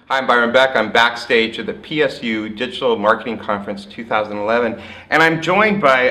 Hi, I'm Byron Beck. I'm backstage at the PSU Digital Marketing Conference 2011, and I'm joined by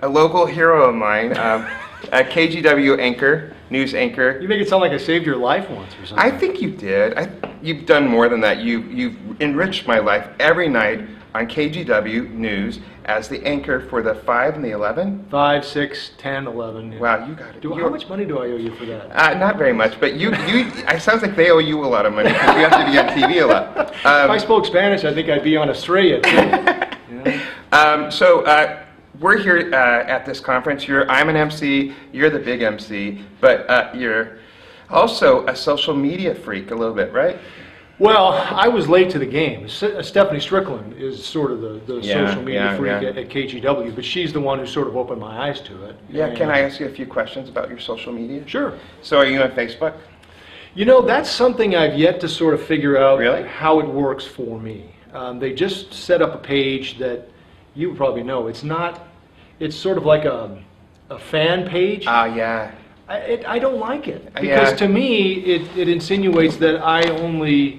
a local hero of mine, a KGW anchor, news anchor. You make it sound like I saved your life once or something. I think you did. You've done more than that. You've enriched my life every night on KGW News as the anchor for the 5 and the 11? 5, 6, 10, 11. Yeah. Wow, you got it. How much money do I owe you for that? Not very much, but it sounds like they owe you a lot of money because you have to be on TV a lot. If I spoke Spanish, I think I'd be on Australia too. We're here at this conference. I'm an MC, you're the big MC, but you're also a social media freak a little bit, right? Well, I was late to the game. Stephanie Strickland is sort of the social media freak at KGW, but she's the one who sort of opened my eyes to it. Yeah, and can I ask you a few questions about your social media? Sure. So are you on Facebook? You know, that's something I've yet to sort of figure out how it works for me. They just set up a page that you probably know. It's sort of like a fan page. Yeah. I don't like it because to me it insinuates that I only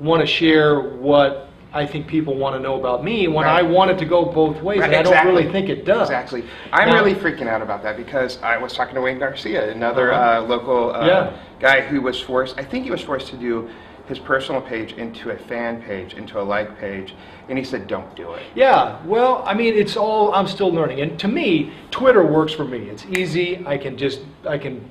want to share what I think people want to know about me when I want it to go both ways, and I don't really think it does. Exactly. I'm really freaking out about that because I was talking to Wayne Garcia, another local guy who was forced, I think he was forced to do his personal page into a fan page, into a like page, and he said, don't do it. Yeah, well, I mean, I'm still learning, and to me, Twitter works for me. It's easy, I can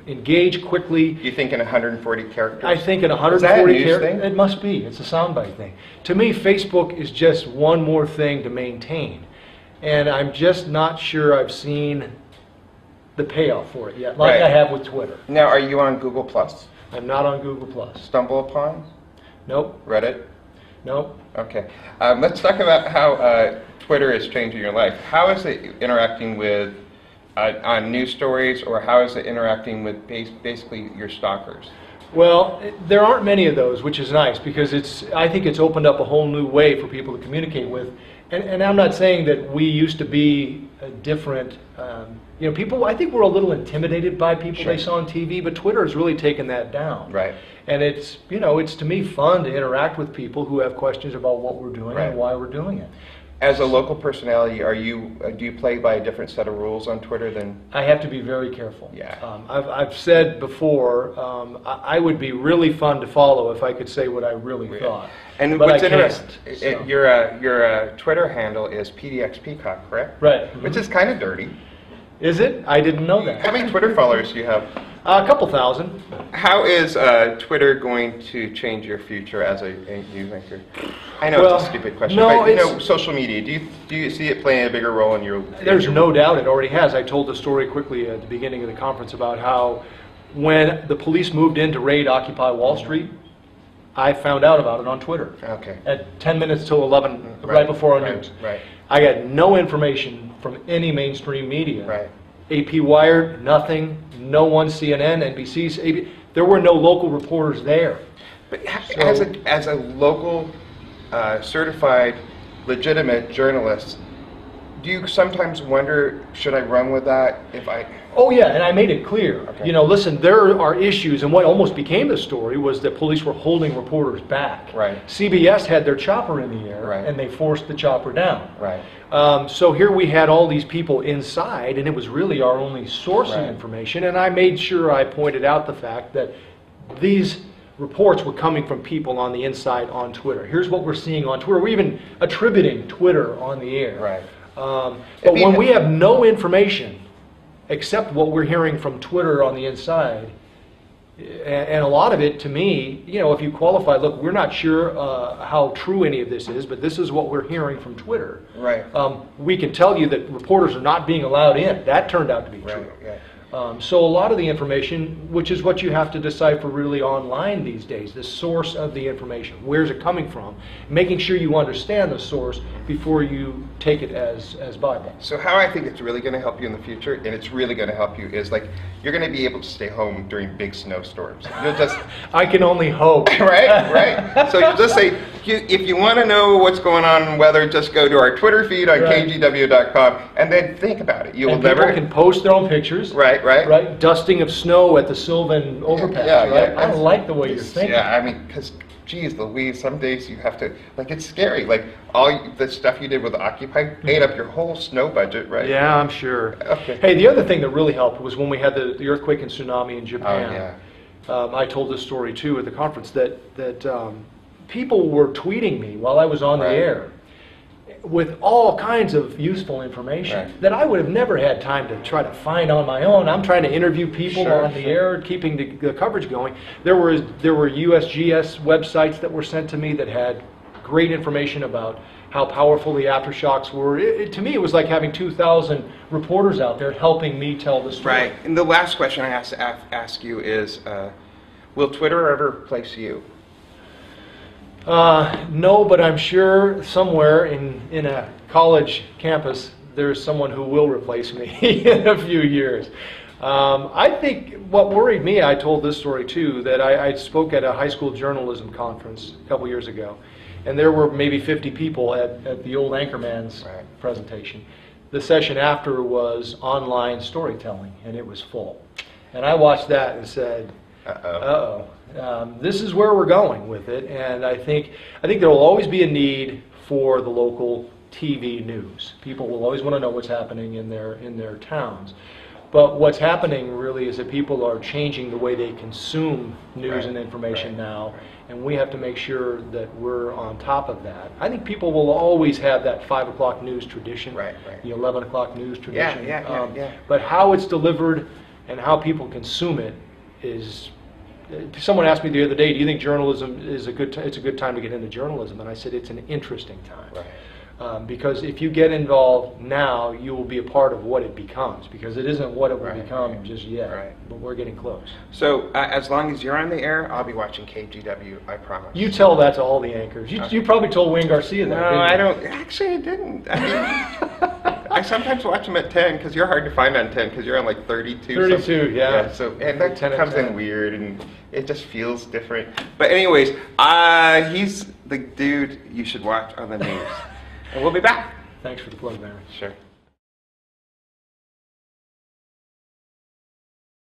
engage quickly. You think in 140 characters? I think in 140 characters. It must be, it's a soundbite thing. To me, Facebook is just one more thing to maintain, and I'm just not sure I've seen the payoff for it yet, like I have with Twitter. Now, are you on Google+? I'm not on Google+. Stumble upon? Nope. Reddit? Nope. Okay. Let's talk about how Twitter is changing your life. How is it interacting with on news stories, or how is it interacting with basically your stalkers? Well, there aren't many of those, which is nice because I think it's opened up a whole new way for people to communicate with. And I'm not saying that we used to be different. You know, people, I think we're a little intimidated by people they saw on TV, but Twitter has really taken that down. Right. And it's, you know, it's to me fun to interact with people who have questions about what we're doing and why we're doing it. As a local personality, do you play by a different set of rules on Twitter than? I have to be very careful. Yeah. I've said before, I would be really fun to follow if I could say what I really thought. And but what's interesting, your Twitter handle is PDX Peacock, correct? Right. Which is kind of dirty. Is it? I didn't know that. How many Twitter followers do you have? A couple thousand. How is Twitter going to change your future as a news anchor? I know it's a stupid question, but you know, social media, do you see it playing a bigger role in your... There's no doubt it already has. I told the story quickly at the beginning of the conference about how when the police moved in to raid Occupy Wall Street, I found out about it on Twitter. Okay. At 10 minutes till 11, right before our news. Right. I got no information from any mainstream media. Right. AP Wired, nothing. No one, CNN, NBC, ABC. There were no local reporters there. But as a local, certified, legitimate journalist, do you sometimes wonder, should I run with that if I... Oh yeah, and I made it clear. Okay. You know, listen, there are issues, and what almost became the story was that police were holding reporters back. Right. CBS had their chopper in the air, and they forced the chopper down. Right. So here we had all these people inside, and it was really our only source of information, and I made sure I pointed out the fact that these reports were coming from people on the inside on Twitter. Here's what we're seeing on Twitter. We're even attributing Twitter on the air. Right. But when we have no information except what we're hearing from Twitter on the inside, and a lot of it, to me, you know, if you qualify, look, we're not sure how true any of this is, but this is what we're hearing from Twitter. Right. We can tell you that reporters are not being allowed in. That turned out to be true. Right. So a lot of the information, which is what you have to decipher really online these days, the source of the information, where's it coming from, making sure you understand the source before you take it as Bible. So how I think it's really going to help you in the future, and it's really going to help you, is like you're going to be able to stay home during big snowstorms. You'll just I can only hope. right. So you just say, if you want to know what's going on in weather, just go to our Twitter feed on kgw.com, and then think about it. You will never. People can post their own pictures. Right. Dusting of snow at the Sylvan overpass. I don't like the way you're thinking. Yeah, I mean, because geez Louise, some days you have to, like, it's scary. Like, the stuff you did with Occupy ate up your whole snow budget, right? Yeah, I'm sure. Okay. Hey, the other thing that really helped was when we had the earthquake and tsunami in Japan. Oh, yeah. I told this story too at the conference that people were tweeting me while I was on the air with all kinds of useful information that I would have never had time to try to find on my own. I'm trying to interview people on the air, keeping the coverage going. There were USGS websites that were sent to me that had great information about how powerful the aftershocks were. To me, it was like having 2,000 reporters out there helping me tell the story. Right. And the last question I have to ask you is, will Twitter ever replace you? No, but I'm sure somewhere in a college campus there's someone who will replace me in a few years. I think what worried me, I told this story too, that I spoke at a high school journalism conference a couple years ago, and there were maybe 50 people at the old Anchorman's presentation. The session after was online storytelling, and it was full. And I watched that and said, uh-oh. This is where we're going with it, and I think there will always be a need for the local TV news. People will always want to know what's happening in their towns. But what's happening really is that people are changing the way they consume news and information now, and we have to make sure that we're on top of that. I think people will always have that 5 o'clock news tradition, the 11 o'clock news tradition. But how it's delivered and how people consume it is. Someone asked me the other day, do you think journalism is it's a good time to get into journalism? And I said it's an interesting time. Because if you get involved now, you will be a part of what it becomes, because it isn't what it will become just yet, but we're getting close. So as long as you're on the air, I'll be watching KGW, I promise. You tell that to all the anchors. You probably told Wayne Garcia that. No, I don't. Actually, I didn't. I mean, I sometimes watch them at 10, because you're hard to find on 10, because you're on like 32. 32, yeah. So, and that 10 comes in weird, and it just feels different. But anyways, he's the dude you should watch on the news. And we'll be back. Thanks for the plug, Byron. Sure.